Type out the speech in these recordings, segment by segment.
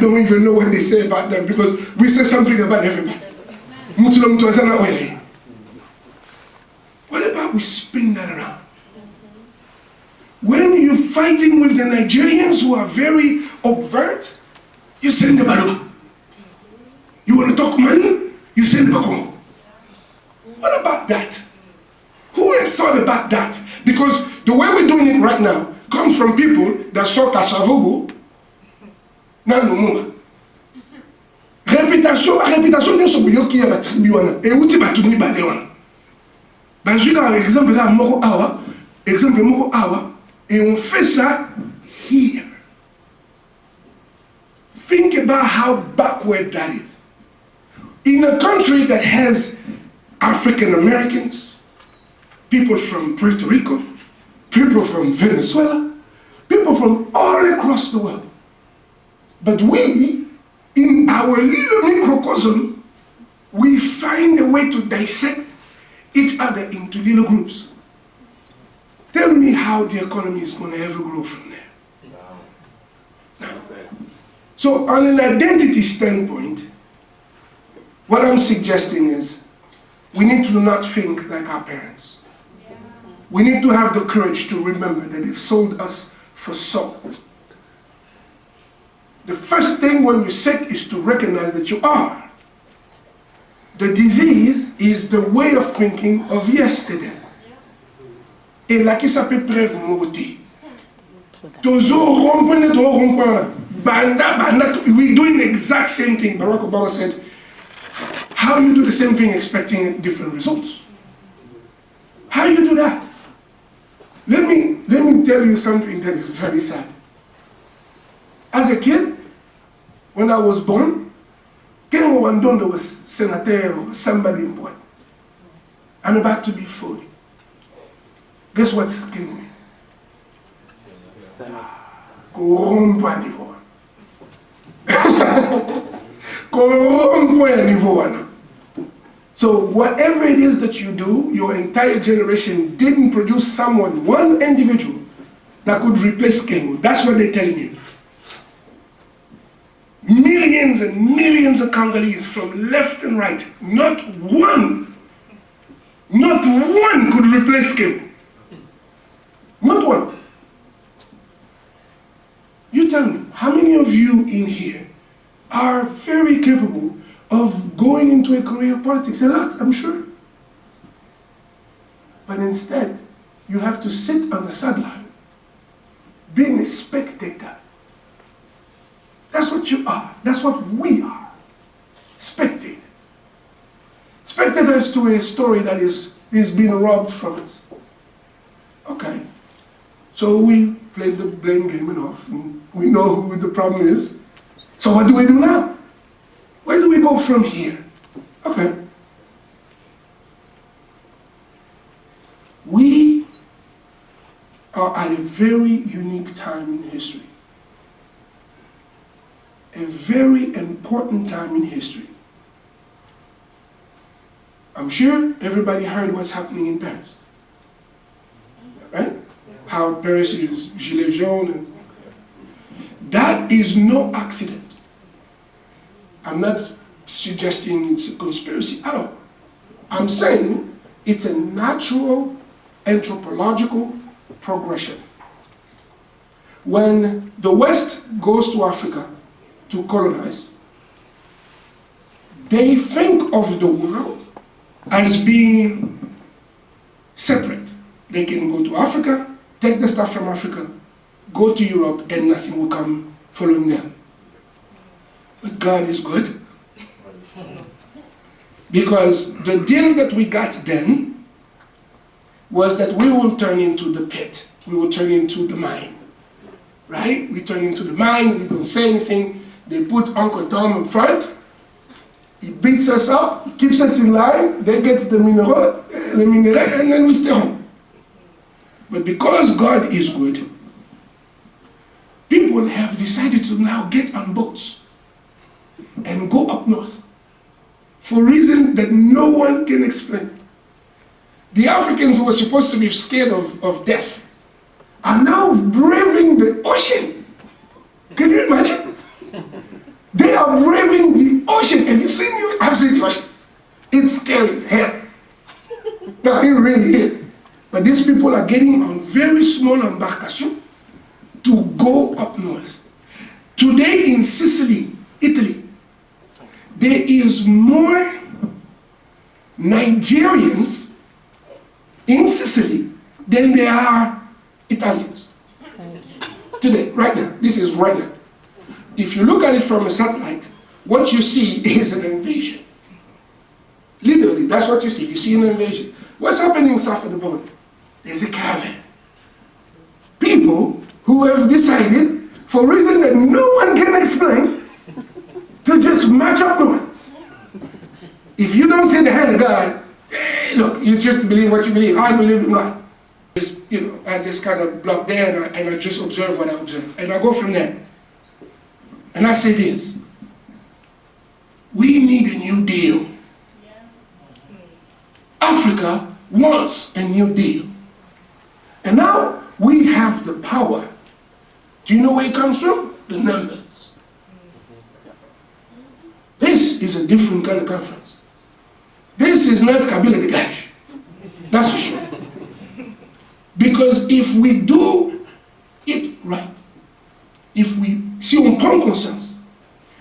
don't even know what they say about them because we say something about everybody. What about we spin that around? When you're fighting with the Nigerians who are very overt, you send them Baloba. You want to talk money? You send them a Congo. What about that? Who has thought about that? Because the way we're doing it right now comes from people that saw Kasavubu, na Lumumba. Réputation de ce bouillon qui est la tribu, et où tu vas tout nibaler. Ben, je vais exemple là, Moko Awa, et on fait ça here. Think about how backward that is. In a country that has African Americans, people from Puerto Rico, people from Venezuela, people from all across the world. But we, in our little microcosm, we find a way to dissect each other into little groups. Tell me how the economy is going to ever grow from there. No. So on an identity standpoint, what I'm suggesting is we need to not think like our parents. We need to have the courage to remember that they've sold us for salt. The first thing when you're sick is to recognize that you are. The disease is the way of thinking of yesterday. Et là qui s'appelle preuve morti. Toujours rompre banda, we're doing the exact same thing. Barack Obama said, how do you do the same thing expecting different results? How do you do that? Let me tell you something that is very sad. As a kid, when I was born, Ken Wandondo was senator or somebody important. I'm about to be 40. Guess what Ken means? Corrompre niveau. Corrompre niveau. So whatever it is that you do, your entire generation didn't produce someone, one individual, that could replace Kengo. That's what they're telling you. Millions and millions of Congolese from left and right, not one could replace Kengo. Not one. You tell me, how many of you in here are very capable of going into a career of politics? A lot, I'm sure. But instead, you have to sit on the sideline, being a spectator. That's what you are. That's what we are. Spectators. Spectators to a story that is being robbed from us. Okay. So we played the blame game enough, and we know who the problem is. So what do we do now? Where do we go from here? Okay. We are at a very unique time in history. A very important time in history. I'm sure everybody heard what's happening in Paris. Right? How Paris is Gilets jaunes. And that is no accident. I'm not suggesting it's a conspiracy at all. I'm saying it's a natural anthropological progression. When the West goes to Africa to colonize, they think of the world as being separate. They can go to Africa, take the stuff from Africa, go to Europe, and nothing will come following them. But God is good. Because the deal that we got then was that we will turn into the pit. We will turn into the mine. Right? We turn into the mine, we don't say anything. They put Uncle Tom in front. He beats us up, he keeps us in line, they get the mineral, and then we stay home. But because God is good, people have decided to now get on boats and go up north for a reason that no one can explain. The Africans who were supposed to be scared of death are now braving the ocean. Can you imagine? They are braving the ocean. Have you seen the, I've seen the ocean. It's scary as hell. No, it really is. But these people are getting on very small embarcations to go up north. Today in Sicily, Italy, there is more Nigerians in Sicily than there are Italians. Today, right now, this is right now. If you look at it from a satellite, what you see is an invasion. Literally, that's what you see. You see an invasion. What's happening south of the border? There's a caravan. People who have decided, for a reason that no one can explain, to just march up north. If you don't see the hand of God, look, you just believe what you believe. I believe in God. Just, I just kind of block there and I just observe what I observe. And I go from there. And I say this. We need a new deal. Africa wants a new deal. And now we have the power. Do you know where it comes from? The numbers. This is a different kind of conference. This is not Kabila de Gash. That's for sure. Because if we do it right, si on prend conscience,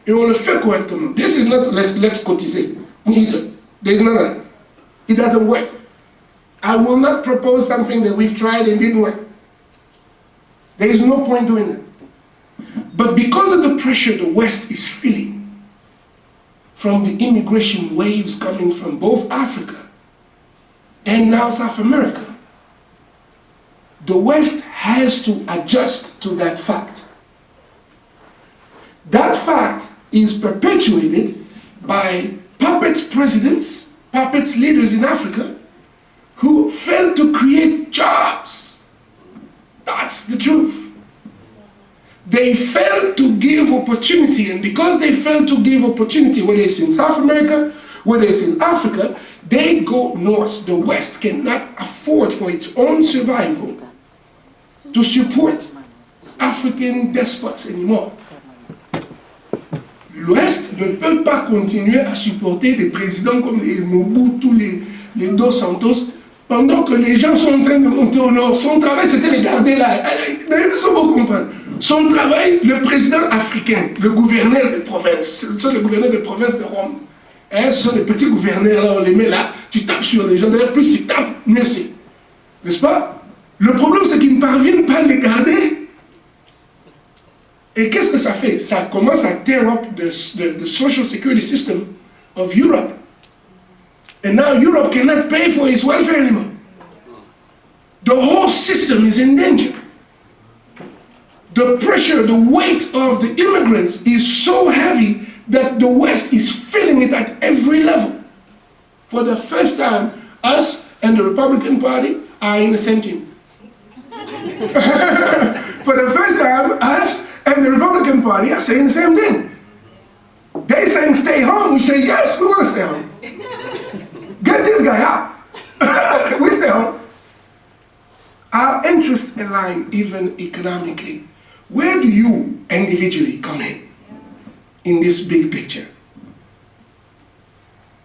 et on le fait correctement, this is not let's cotiser. There is none of that. It doesn't work. I will not propose something that we've tried and didn't work. There is no point doing it. But because of the pressure the West is feeling from the immigration waves coming from both Africa and now South America, the West has to adjust to that fact. That fact is perpetuated by puppet presidents, puppet leaders in Africa who failed to create jobs. That's the truth. They failed to give opportunity, and because they failed to give opportunity, whether it's in South America, whether it's in Africa, they go north. The West cannot afford for its own survival to support African despots anymore. L'Ouest ne peut pas continuer à supporter des présidents comme les Mobutu, les Dos Santos, pendant que les gens sont en train de monter au nord. Son travail, c'était de garder là. D'ailleurs, il faut comprendre. Son travail, le président africain, le gouverneur de province, ce sont les gouverneurs de province de Rome. Hein, ce sont les petits gouverneurs, là, on les met là, tu tapes sur les gens. D'ailleurs, plus tu tapes, mieux c'est. N'est-ce pas? Le problème, c'est qu'ils ne parviennent pas à les garder. Et qu'est-ce que ça fait? Ça commence à tear up the social security system of Europe. And now Europe cannot pay for its welfare anymore. The whole system is in danger. The pressure, the weight of the immigrants is so heavy that the West is feeling it at every level. For the first time, us and the Republican Party are in the same team. For the first time, us and the Republican Party are saying the same thing. They're saying stay home. We say, yes, we want to stay home. Get this guy out. We stay home. Our interests align even economically. Where do you individually come in this big picture?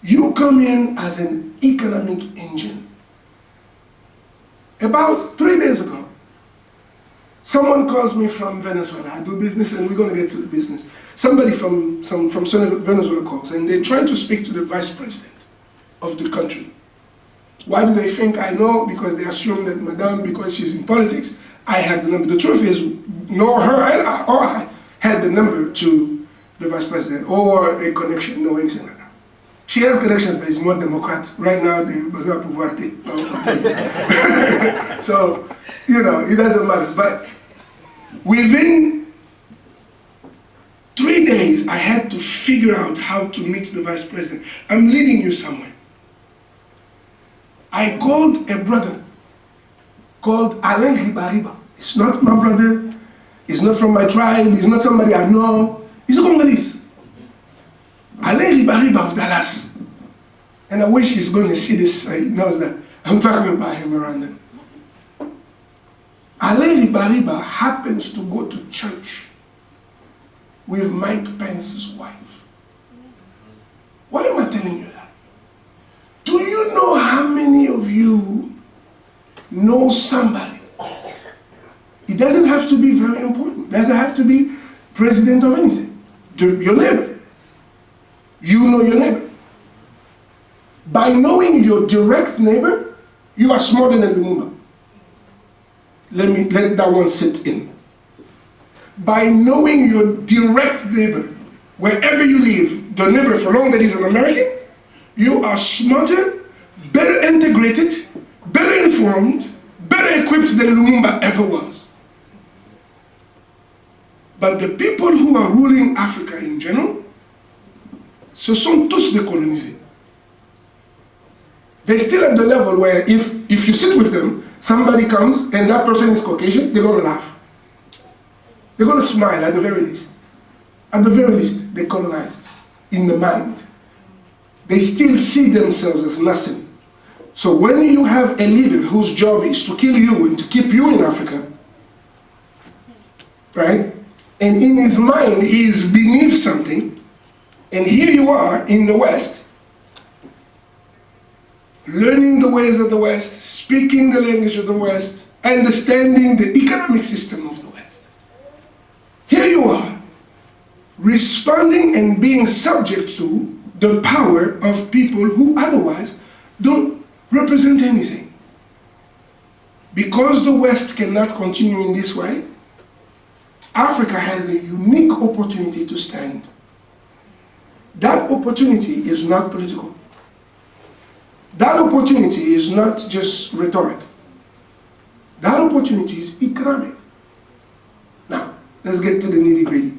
You come in as an economic engine. About 3 days ago, someone calls me from Venezuela. I do business and we're going to get to the business. Somebody from Venezuela calls and they're trying to speak to the vice president of the country. Why do they think I know? Because they assume that Madame, because she's in politics, I have the number. The truth is, nor her or I had the number to the vice president or a connection, no anything like that. She has connections, but it's more Democrat. Right now, they besoin pouvoir. So, it doesn't matter. But within 3 days, I had to figure out how to meet the vice president. I'm leading you somewhere. I called a brother called Alain Ribariba. It's not my brother. He's not from my tribe. He's not somebody I know. He's a Congolese. Alain Ribariba of Dallas. And I wish he's going to see this. He knows that I'm talking about him around them. Alain Ribariba happens to go to church with Mike Pence's wife. Why am I telling you that? Do you know how many of you know somebody? It doesn't have to be very important. It doesn't have to be president of anything. Your neighbor. You know your neighbor. By knowing your direct neighbor, you are smarter than Lumumba. Let that one sit in. By knowing your direct neighbor, wherever you live, the neighbor, for long that he's an American, you are smarter, better integrated, better informed, better equipped than Lumumba ever was. But the people who are ruling Africa in general, ce sont tous des colonisés. They're still at the level where if you sit with them, somebody comes and that person is Caucasian, they're going to laugh. They're going to smile at the very least. At the very least, they're colonized in the mind. They still see themselves as nothing. So when you have a leader whose job is to kill you and to keep you in Africa, right? And in his mind he is beneath something, and here you are in the West, learning the ways of the West, speaking the language of the West, understanding the economic system of the West. Here you are, responding and being subject to the power of people who otherwise don't represent anything. Because the West cannot continue in this way, Africa has a unique opportunity to stand. That opportunity is not political. That opportunity is not just rhetoric. That opportunity is economic. Now, let's get to the nitty-gritty.